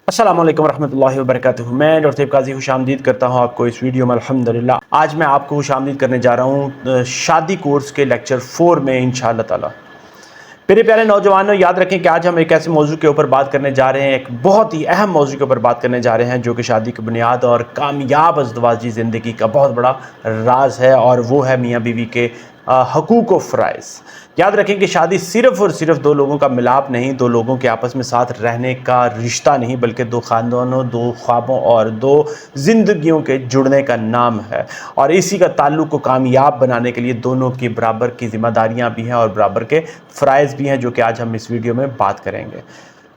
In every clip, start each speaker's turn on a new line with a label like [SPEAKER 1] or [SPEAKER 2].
[SPEAKER 1] अस्सलाम वालेकुम रहमतुल्लाहि व बरकातुहू। मैं डॉक्टर तैयब काजी खुशामदीद करता हूँ आपको इस वीडियो में अल्हम्दुलिल्लाह। आज मैं आपको खुशामदीद करने जा रहा हूँ शादी कोर्स के लेक्चर 4 में इंशाअल्लाह ताला। मेरे प्यारे नौजवानों, याद रखें कि आज हम एक ऐसे मौजू के ऊपर बात करने जा रहे हैं, एक बहुत ही अहम मौजू के ऊपर बात करने जा रहे हैं जो कि शादी की बुनियाद और कामयाब अज़दवाजी ज़िंदगी का बहुत बड़ा राज है, और वो है मियाँ बीवी के हकूक़ व फ़राइज़। याद रखें कि शादी सिर्फ़ और सिर्फ दो लोगों का मिलाप नहीं, दो लोगों के आपस में साथ रहने का रिश्ता नहीं, बल्कि दो ख़ानदानों, दो ख्वाबों और दो ज़िंदगियों के जुड़ने का नाम है। और इसी का ताल्लुक़ को कामयाब बनाने के लिए दोनों की बराबर की ज़िम्मेदारियाँ भी हैं और बराबर के फ़राइज़ भी हैं, जो कि आज हम इस वीडियो में बात करेंगे।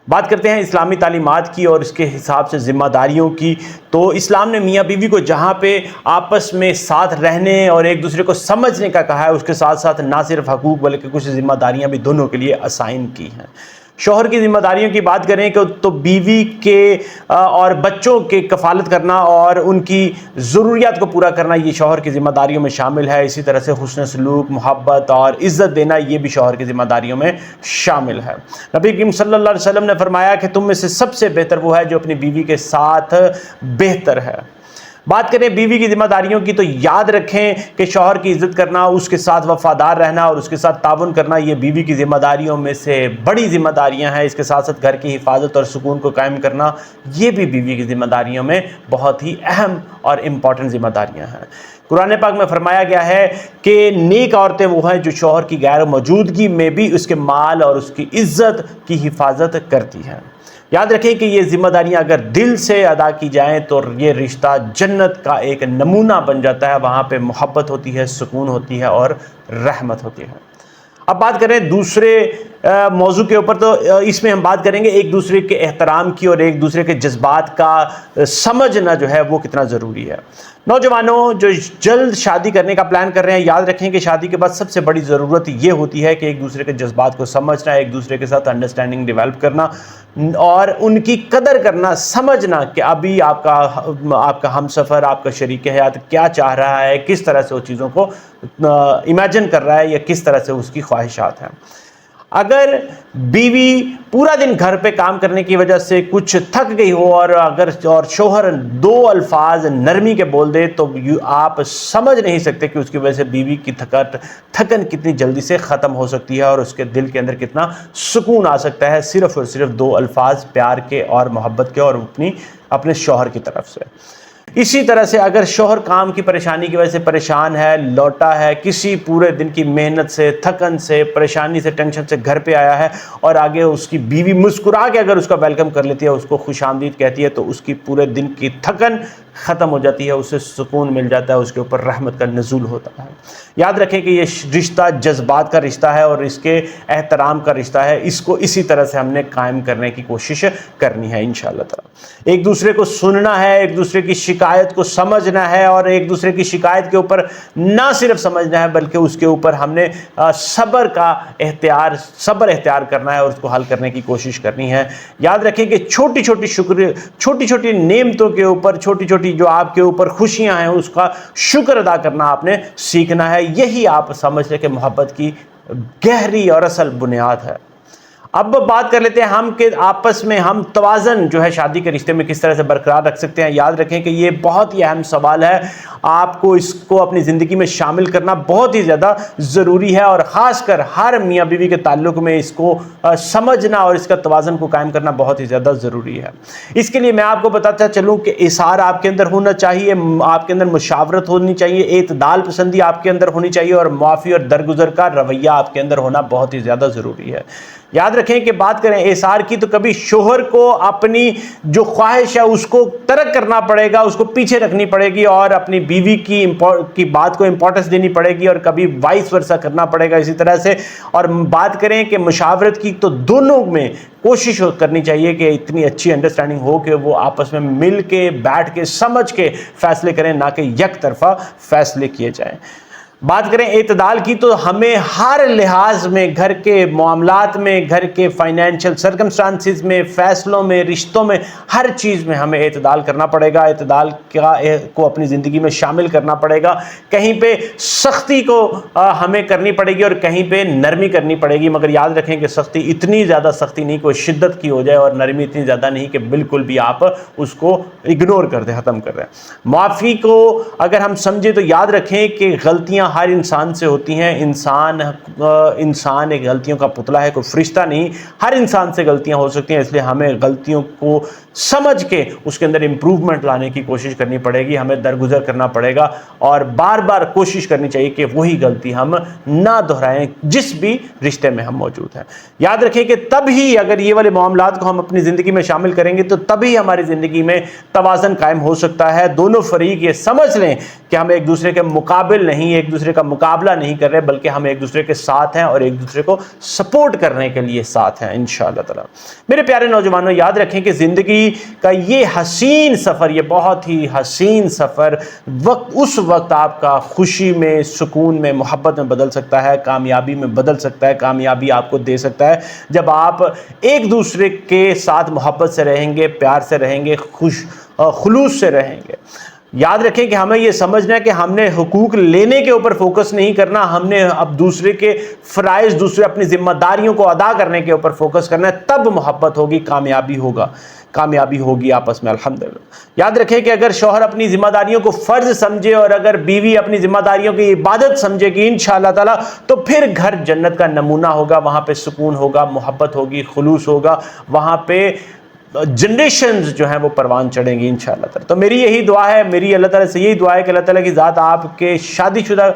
[SPEAKER 1] बात करते हैं इस्लामी तालीमात की और इसके हिसाब से ज़िम्मेदारियों की। तो इस्लाम ने मियाँ बीवी को जहाँ पे आपस में साथ रहने और एक दूसरे को समझने का कहा है, उसके साथ साथ ना सिर्फ हकूक़ बल्कि कुछ ज़िम्मेदारियाँ भी दोनों के लिए असाइन की हैं। शौहर की ज़िम्मेदारियों की बात करें तो बीवी के और बच्चों के कफ़ालत करना और उनकी ज़रूरियात को पूरा करना, ये शौहर की ज़िम्मेदारियों में शामिल है। इसी तरह से हुस्न सलूक, मोहब्बत और इज़्ज़त देना, ये भी शौहर की ज़िम्मेदारियों में शामिल है। नबी करीम सल्लल्लाहु अलैहि वसल्लम ने फरमाया कि तुम में से सबसे बेहतर वो है जो अपनी बीवी के साथ बेहतर है। बात करें बीवी की जिम्मेदारियों की, तो याद रखें कि शौहर की इज़्ज़त करना, उसके साथ वफादार रहना और उसके साथ ताउन करना, ये बीवी की जिम्मेदारियों में से बड़ी जिम्मेदारियां हैं। इसके साथ साथ घर की हिफाजत और सुकून को कायम करना, ये भी बीवी की जिम्मेदारियों में बहुत ही अहम और इम्पॉर्टेंट जिम्मेदारियां हैं। कुरान पाक में फरमाया गया है कि नेक औरतें वो हैं जो शौहर की गैर मौजूदगी में भी उसके माल और उसकी इज़्ज़त की हिफाजत करती हैं। याद रखें कि ये जिम्मेदारियां अगर दिल से अदा की जाएं तो ये रिश्ता जन्नत का एक नमूना बन जाता है। वहाँ पे मोहब्बत होती है, सुकून होती है और रहमत होती है। अब बात करें दूसरे मौजू के ऊपर, तो इसमें हम बात करेंगे एक दूसरे के एहतराम की और एक दूसरे के जज्बात का समझना जो है वो कितना ज़रूरी है। नौजवानों जो जल्द शादी करने का प्लान कर रहे हैं, याद रखें कि शादी के बाद सबसे बड़ी ज़रूरत ये होती है कि एक दूसरे के जज्बात को समझना, एक दूसरे के साथ अंडरस्टैंडिंग डेवलप करना और उनकी कदर करना, समझना कि अभी आपका हमसफ़र, आपका शरीक हयात क्या चाह रहा है, किस तरह से वो चीज़ों को इमेजिन कर रहा है या किस तरह से उसकी ख्वाहिशात हैं। अगर बीवी पूरा दिन घर पे काम करने की वजह से कुछ थक गई हो और शौहर दो अल्फाज नरमी के बोल दे, तो आप समझ नहीं सकते कि उसकी वजह से बीवी की थकन कितनी जल्दी से ख़त्म हो सकती है और उसके दिल के अंदर कितना सुकून आ सकता है, सिर्फ़ और सिर्फ दो अल्फाज प्यार के और मोहब्बत के और अपने शौहर की तरफ से। इसी तरह से अगर शौहर काम की परेशानी की वजह से परेशान है, लौटा है, किसी पूरे दिन की मेहनत से, थकन से, परेशानी से, टेंशन से घर पे आया है और आगे उसकी बीवी मुस्कुरा के अगर उसका वेलकम कर लेती है, उसको खुशामदीद कहती है, तो उसकी पूरे दिन की थकन ख़त्म हो जाती है, उसे सुकून मिल जाता है, उसके ऊपर रहमत का नज़ूल होता है। याद रखें कि ये रिश्ता जज्बात का रिश्ता है और इसके एहतराम का रिश्ता है। इसको इसी तरह से हमने कायम करने की कोशिश करनी है इंशाअल्लाह ताला। एक दूसरे को सुनना है, एक दूसरे की शिकायत को समझना है और एक दूसरे की शिकायत के ऊपर ना सिर्फ समझना है बल्कि उसके ऊपर हमने सब्र एख्तियार करना है और उसको हल करने की कोशिश करनी है। याद रखें कि छोटी छोटी नेमतों के ऊपर, छोटी छोटी जो आपके ऊपर खुशियां हैं, उसका शुक्र अदा करना आपने सीखना है। यही आप समझ लें कि मोहब्बत की गहरी और असल बुनियाद है। अब बात कर लेते हैं हम कि आपस में हम तवाज़न जो है शादी के रिश्ते में किस तरह से बरकरार रख सकते हैं। याद रखें कि ये बहुत ही अहम सवाल है, आपको इसको अपनी ज़िंदगी में शामिल करना बहुत ही ज़्यादा ज़रूरी है और ख़ासकर हर मियाँ बीवी के ताल्लुक़ में इसको समझना और इसका तवाज़न को कायम करना बहुत ही ज़्यादा ज़रूरी है। इसके लिए मैं आपको बताता चलूँ कि इसार आपके अंदर होना चाहिए, आपके अंदर मुशावरत होनी चाहिए, एतदाल पसंदी आपके अंदर होनी चाहिए और माफ़ी और दरगुजर का रवैया आपके अंदर होना बहुत ही ज़्यादा ज़रूरी है। याद रखें कि बात करें एसार की, तो कभी शोहर को अपनी जो ख्वाहिश है उसको तर्क करना पड़ेगा, उसको पीछे रखनी पड़ेगी और अपनी बीवी की बात को इंपॉर्टेंस देनी पड़ेगी और कभी वाइस वर्सा करना पड़ेगा इसी तरह से। और बात करें कि मुशावरत की, तो दोनों में कोशिश करनी चाहिए कि इतनी अच्छी अंडरस्टैंडिंग हो कि वो आपस में मिल के, बैठ के, समझ के फैसले करें, ना कि एक तरफा फैसले किए जाएं। बात करें एतदाल की तो हमें हर लिहाज में, घर के मामलात में, घर के फाइनेंशियल सर्कमस्टांसिस में, फैसलों में, रिश्तों में, हर चीज़ में हमें एतदाल करना पड़ेगा। एतदाल को अपनी ज़िंदगी में शामिल करना पड़ेगा। कहीं पे सख्ती को हमें करनी पड़ेगी और कहीं पे नरमी करनी पड़ेगी, मगर याद रखें कि सख्ती इतनी ज़्यादा सख्ती नहीं कोई शिद्दत की हो जाए, और नरमी इतनी ज़्यादा नहीं कि बिल्कुल भी आप उसको इग्नोर कर दें, ख़त्म कर दें। माफ़ी को अगर हम समझें तो याद रखें कि गलतियां हर इंसान से होती हैं। इंसान एक गलतियों का पुतला है, कोई फरिश्ता नहीं। हर इंसान से गलतियां हो सकती हैं, इसलिए हमें गलतियों को समझ के उसके अंदर इंप्रूवमेंट लाने की कोशिश करनी पड़ेगी, हमें दरगुजर करना पड़ेगा और बार बार कोशिश करनी चाहिए कि वही गलती हम ना दोहराएं जिस भी रिश्ते में हम मौजूद हैं। याद रखें कि तभी अगर ये वाले मामलात को हम अपनी ज़िंदगी में शामिल करेंगे तो तभी हमारी ज़िंदगी में तवाज़न कायम हो सकता है। दोनों फरीक ये समझ लें कि हम एक दूसरे के मुकाबिल नहीं, एक दूसरे का मुकाबला नहीं कर रहे, बल्कि हम एक दूसरे के साथ हैं और एक दूसरे को सपोर्ट करने के लिए साथ हैं इंशाअल्लाह ताला। मेरे प्यारे नौजवानों, याद रखें कि ज़िंदगी का ये हसीन सफ़र, ये बहुत ही हसीन सफ़र उस वक्त आपका खुशी में, सुकून में, मोहब्बत में बदल सकता है, कामयाबी में बदल सकता है, कामयाबी आपको दे सकता है जब आप एक दूसरे के साथ मोहब्बत से रहेंगे, प्यार से रहेंगे, खुलूस से रहेंगे। याद रखें कि हमें यह समझना है कि हमने हुकूक लेने के ऊपर फोकस नहीं करना, हमने अब दूसरे के फ़राइज़, दूसरे अपनी जिम्मेदारियों को अदा करने के ऊपर फोकस करना है। तब मोहब्बत होगी, कामयाबी होगी आपस में अल्हम्दुलिल्लाह। याद रखें कि अगर शौहर अपनी जिम्मेदारियों को फ़र्ज समझे और अगर बीवी अपनी जिम्मेदारियों की इबादत समझेगी इंशाअल्लाह ताला, तो फिर घर जन्नत का नमूना होगा। वहाँ पे सुकून होगा, मोहब्बत होगी, खुलूस होगा, वहाँ पे जनरेशन्स जो हैं वो परवान चढ़ेंगी इंशाअल्लाह ताला। तो मेरी यही दुआ है, मेरी अल्लाह ताला से यही दुआ है कि अल्लाह ताला की ज़ात आपके शादीशुदा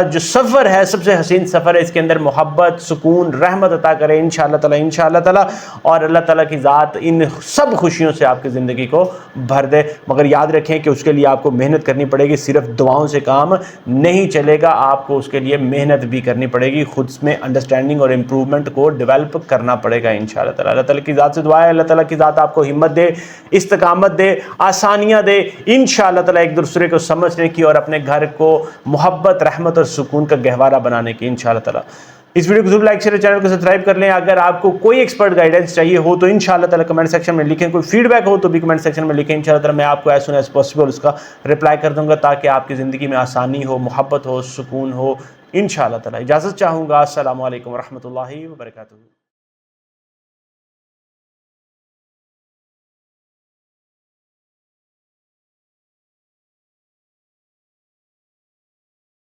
[SPEAKER 1] जो सफ़र है, सबसे हसीन सफ़र है, इसके अंदर मोहब्बत, सुकून, रहमत अता करे इंशाअल्लाह ताला। और अल्लाह ताला की ज़ात इन सब खुशियों से आपकी ज़िंदगी को भर दे। मगर याद रखें कि उसके लिए आपको मेहनत करनी पड़ेगी, सिर्फ दुआओं से काम नहीं चलेगा, आपको उसके लिए मेहनत भी करनी पड़ेगी, खुद में अंडरस्टैंडिंग और इम्प्रूवमेंट को डेवलप करना पड़ेगा इंशाअल्लाह ताला। अल्लाह ताला की ज़ात से दुआ है, अल्लाह ताला की ज़ात आपको हिम्मत दे, इस्तकामत दे, आसानियां दे इंशाअल्लाह ताला एक दूसरे को समझने की और अपने घर को मोहब्बत, रहमत और सुकून का गहवारा बनाने की इंशाअल्लाह ताला। इस वीडियो को जरूर लाइक शेयर, चैनल को सब्सक्राइब कर लें। अगर आपको कोई एक्सपर्ट गाइडेंस चाहिए हो तो इंशाअल्लाह ताला कमेंट सेक्शन में लिखें, कोई फीडबैक हो तो भी कमेंट सेक्शन में लिखें। इंशाअल्लाह ताला मैं आपको एज सून एज पॉसिबल उसका रिप्लाई कर दूंगा, ताकि आपकी ज़िंदगी में आसानी हो, मोहब्बत हो, सुकून हो इंशाअल्लाह ताला। इजाज़त चाहूँगा। अस्सलामु अलैकुम व रहमतुल्लाहि व बरकातुहू।